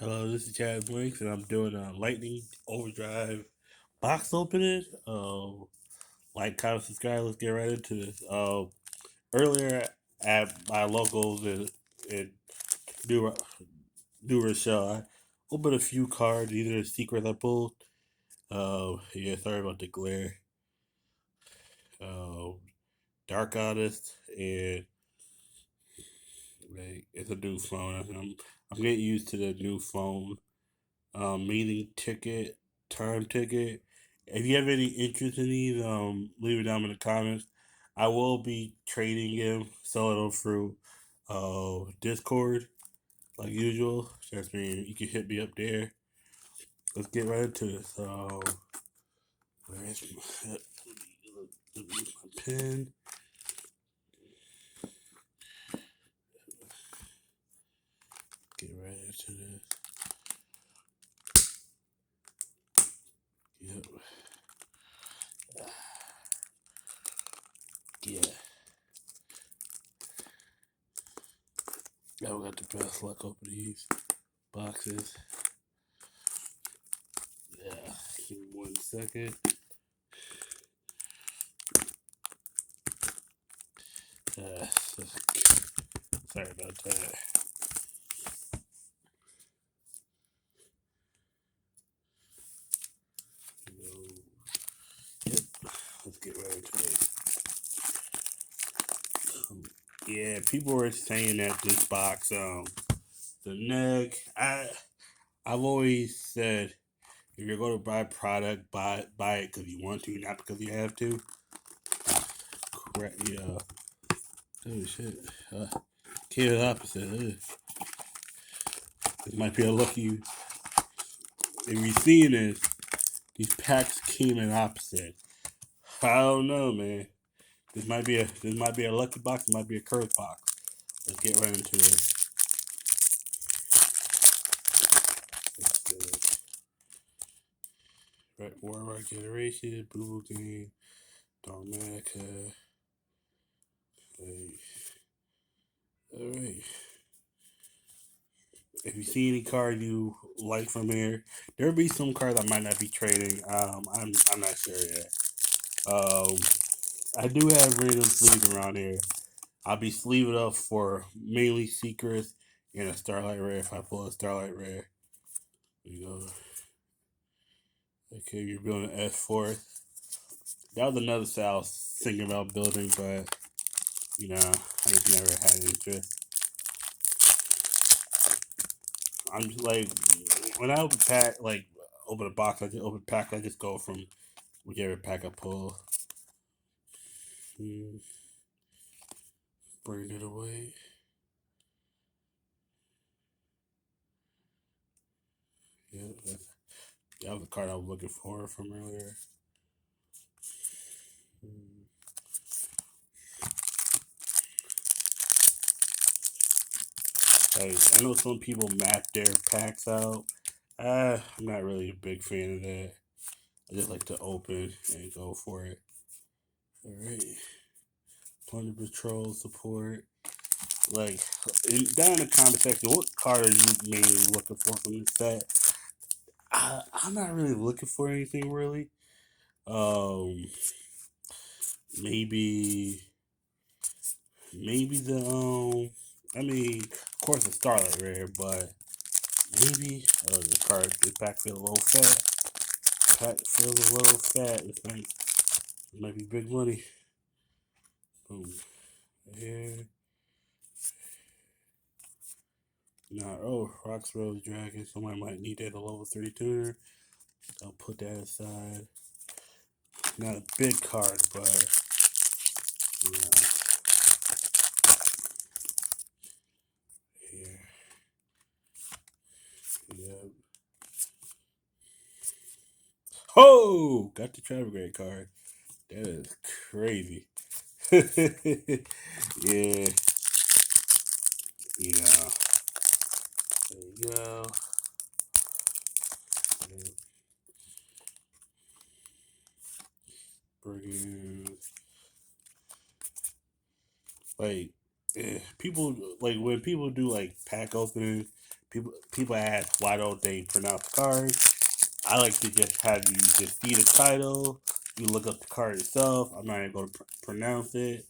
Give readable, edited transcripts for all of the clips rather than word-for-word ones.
Hello, this is Chad Blinks, and I'm doing a Lightning Overdrive box opening. Like, comment, subscribe. Let's get right into this. Earlier at my locals in New New Rochelle, I opened a few cards. These are the secrets I pulled. Yeah, sorry about the glare. Um, Dark Artist, and like, it's a new phone. I'm getting used to the new phone. Meeting ticket, time ticket. If you have any interest in these, leave it down in the comments. I will be trading them, selling them through Discord like usual. That's me. You can hit me up there. Let's get right into this. Where's my pen? Get right into this. Yep. Yeah. Now we got the best luck opening these boxes. Yeah. Give me 1 second. Uh, Sorry about that. Yep. Let's get right into it. Yeah, people were saying that this box, the neck. I've always said if you're going to buy a product, buy it because you want to, not because you have to. Correct. Yeah. Oh shit. Uh, Kid opposite. This might be a lucky. If you're seeing this, these packs came in opposite. I don't know, man. This might be a lucky box. It might be a curse box. Let's get right into this. Right, Warlock Generation, Boo Boo Game, Dogmatica. Like, alright. If you see any card you like from here, there'll be some cards I might not be trading. I'm not sure yet. Um, I do have random sleeves around here. I'll be sleeving up for mainly secrets and a Starlight Rare if I pull a Starlight Rare. There you go. Okay, you're building an S4. That was another style I was thinking about building, but I just never had interest. I'm just like when I open pack, like open a box, I just open pack. I just go from whichever pack I pull. Hmm, Bring it away. Yeah, that was the card I was looking for from earlier. Hmm. Like I know some people map their packs out. I'm not really a big fan of that. I just like to open and go for it. All right, Plunder Patrol support. Like down in the comment section, what card are you mainly looking for from this set? I'm not really looking for anything really. Um, maybe maybe the I mean, of course, the Starlight Rare, but maybe the card. The pack feels a little fat. Pack feels a little fat. It might be big money. Boom. Here. Nah, oh, Rocks Rose Dragon. Somebody might need that a level 3 tuner. I'll put that aside. Not a big card, but yeah. Here. Yeah. Oh, got the travel grade card. That is crazy. Yeah, you know. There you go. Bring like Yeah, people like when people do like pack opening. People ask why don't they pronounce cards. I like to just have you just see the title. You look up the card itself. I'm not even going to pronounce it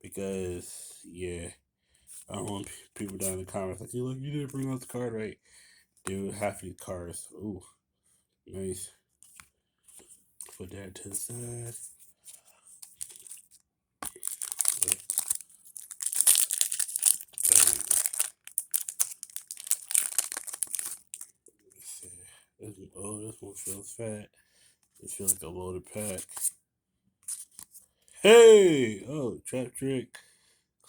because yeah, I don't want people down in the comments like you look you didn't pronounce the card right. Dude, half these cards. Ooh, nice. Put that to the side. This one feels fat. This feels like a loaded pack. Hey! Oh, Trap Trick.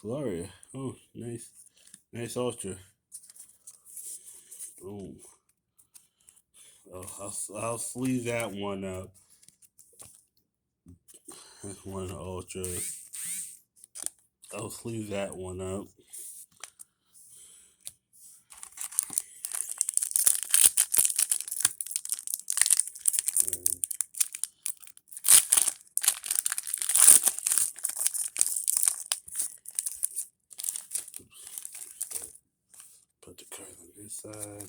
Claria. Oh, nice. Nice Ultra. Boom. I'll sleeve that one up. That's one Ultra. I'll sleeve that one up. Put the card on this side.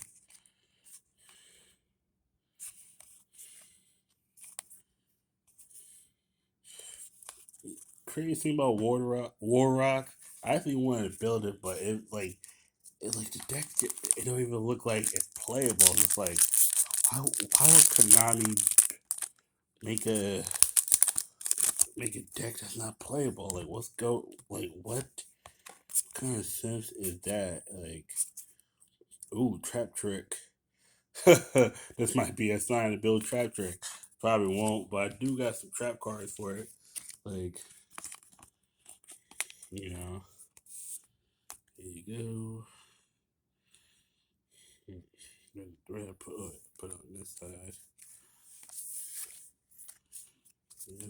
Crazy thing about War Rock, I actually wanted to build it, but it's like the deck. It don't even look like it's playable. It's like why would Konami make a make a deck that's not playable? Like what kind of sense is that? Like, ooh, Trap Trick. This might be a sign to build Trap Trick. Probably won't, but I do got some trap cards for it. Like, you know, here you go. We're gonna put it on this side. Yep.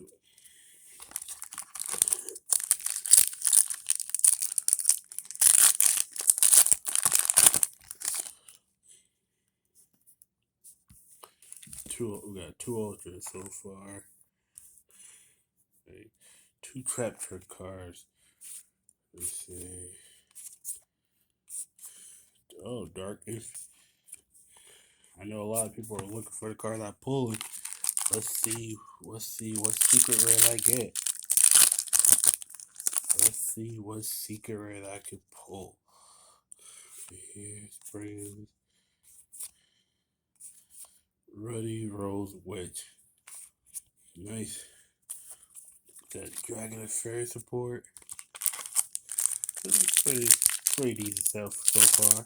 We got two ultras so far. Okay. Two trap trick cards. Let's see. Oh, darkness. I know a lot of people are looking for the card I pulled. Let's see. Let's see what secret red I get. Let's see what secret red I can pull. Here, Springs. Ruddy Rose Witch. Nice. Got Dragon of Fairy support. Pretty decent stuff so far.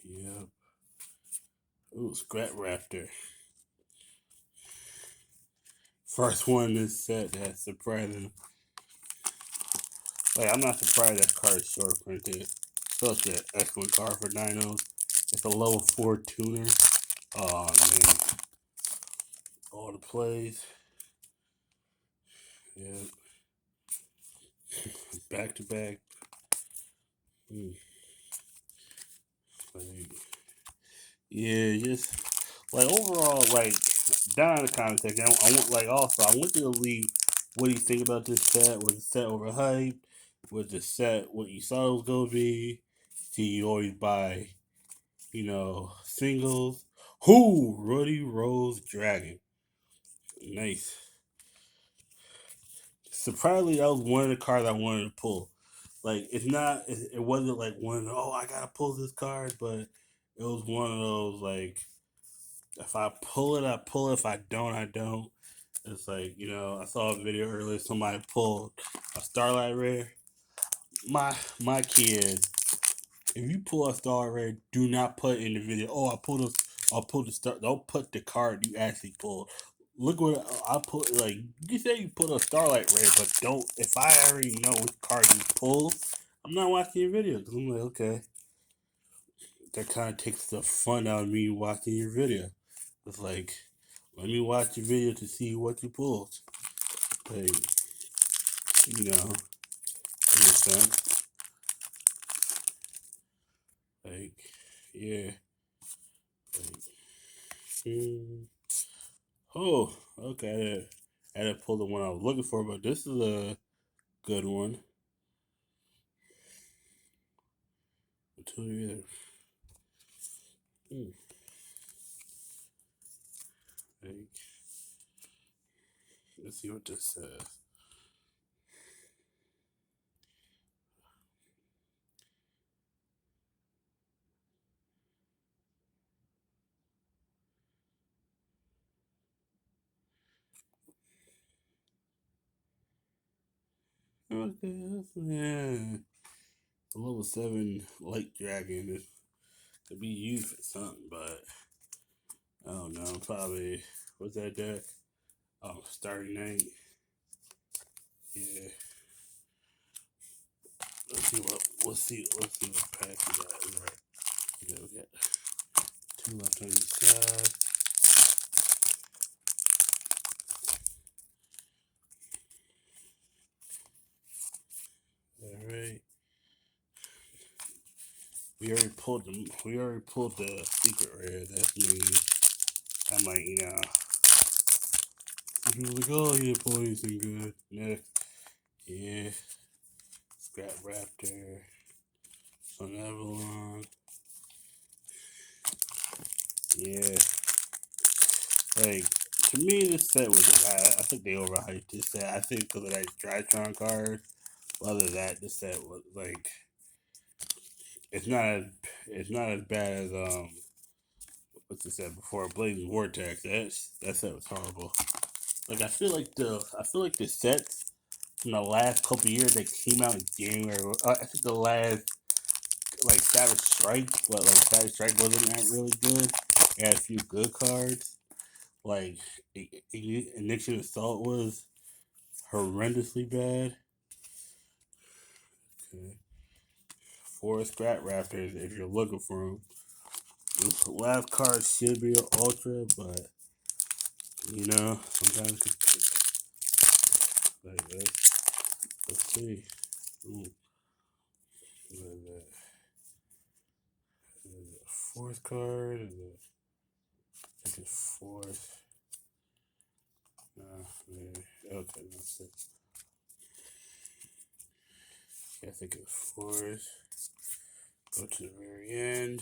Yep. Ooh, Scrap Raptor. First one in this set that's surprising. Like, I'm not surprised that card is short printed. Such an excellent card for Dinos. It's a level 4 tuner. Oh, man. All the plays. Yep. Back to back. Like, yeah, just like overall, like down in the comment section, I want like also I want you to leave what do you think about this set? Was the set overhyped? Was the set what you thought it was gonna be? Do you always buy, singles? Who? Ruddy Rose Dragon. Nice. Surprisingly, that was one of the cards I wanted to pull. Like it's not, it wasn't like one. Oh, I gotta pull this card, but it was one of those like if I pull it, I pull it. If I don't, I don't. It's like I saw a video earlier. Somebody pulled a Starlight rare. My key is if you pull a Starlight rare, do not put in the video. Oh, I pulled the star. Don't put the card you actually pulled. Look what I put. Like you say, you put a Starlight rare, but don't. If I already know which card you pulled, I'm not watching your video because I'm like, okay, that kind of takes the fun out of me watching your video. It's like, let me watch your video to see what you pulled. Like, in a sense. Like, yeah. Like, oh, okay. I had to pull the one I was looking for, but this is a good one. Hmm. Like, let's see what this says. Okay, yeah. A level 7 light dragon is to be used for something, but I don't know. Probably what's that deck? Oh, Starry Night. Yeah. Let's see what pack we got. Right. Okay, we got two left on each side. All right. We already pulled the secret rare. That means I might, if you like, oh, you didn't pull anything good. Next, yeah, Scrap Raptor, Sun Avalon, yeah. Like to me, this set was. I think they overhyped this set. I think because of that Drytron card. Other than that, this set was like it's not as it's not as bad as what's it said before Blazing Vortex. That set was horrible. Like I feel like the sets from the last couple years that came out in January. I think the last like Savage Strike, but like Savage Strike wasn't that really good. It had a few good cards. Like Ignition Assault was horrendously bad. Okay. Four Scrap Raptors if you're looking for them. This last card should be an ultra, but sometimes like let's see. Ooh, what is that? Is it a fourth card? I think it's fourth. Okay, that's it. Yeah, I think it's fourth. Go to the very end.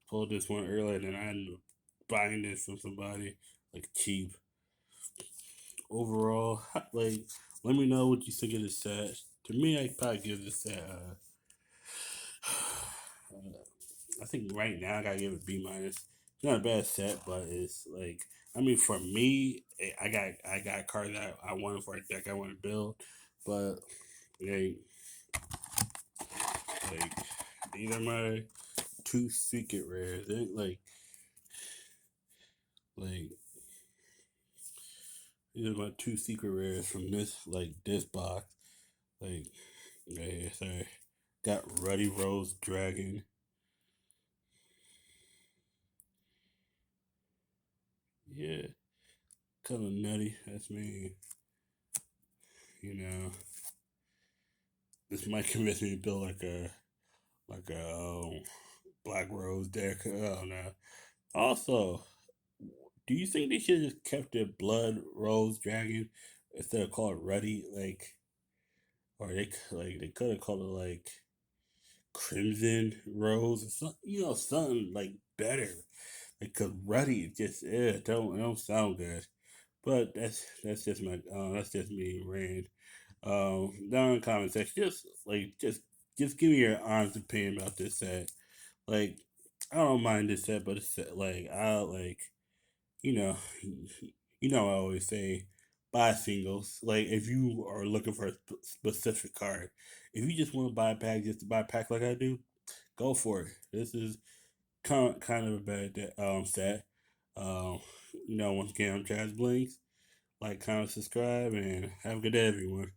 Pulled this one earlier, and I ended up buying this from somebody like cheap. Overall, like, let me know what you think of this set. To me, I probably give this set. I think right now I gotta give it B minus. It's not a bad set, but it's like I mean for me, I got cards that I wanted for a deck I want to build, but like these are my two secret rares. They, like these are my two secret rares from this box. Like yeah, sorry. Got Ruddy Rose Dragon. Yeah, kind of nutty. That's me. You know, this might convince me to build like a Black Rose deck. I don't know. Also, do you think they should have just kept it Blood Rose Dragon instead of call it Ruddy? Or they could have called it like Crimson Rose or something. Something like better. Like, cause Ruddy just don't sound good. But that's just me, Rand. Down in the comment section, just give me your honest opinion about this set. Like, I don't mind this set, but it's like you know, I always say buy singles. Like, if you are looking for a specific card, if you just want to buy a pack just to buy a pack like I do, go for it. This is kind of a bad set. Um, once again, I'm Jazz Blinks. Like, comment, subscribe, and have a good day, everyone.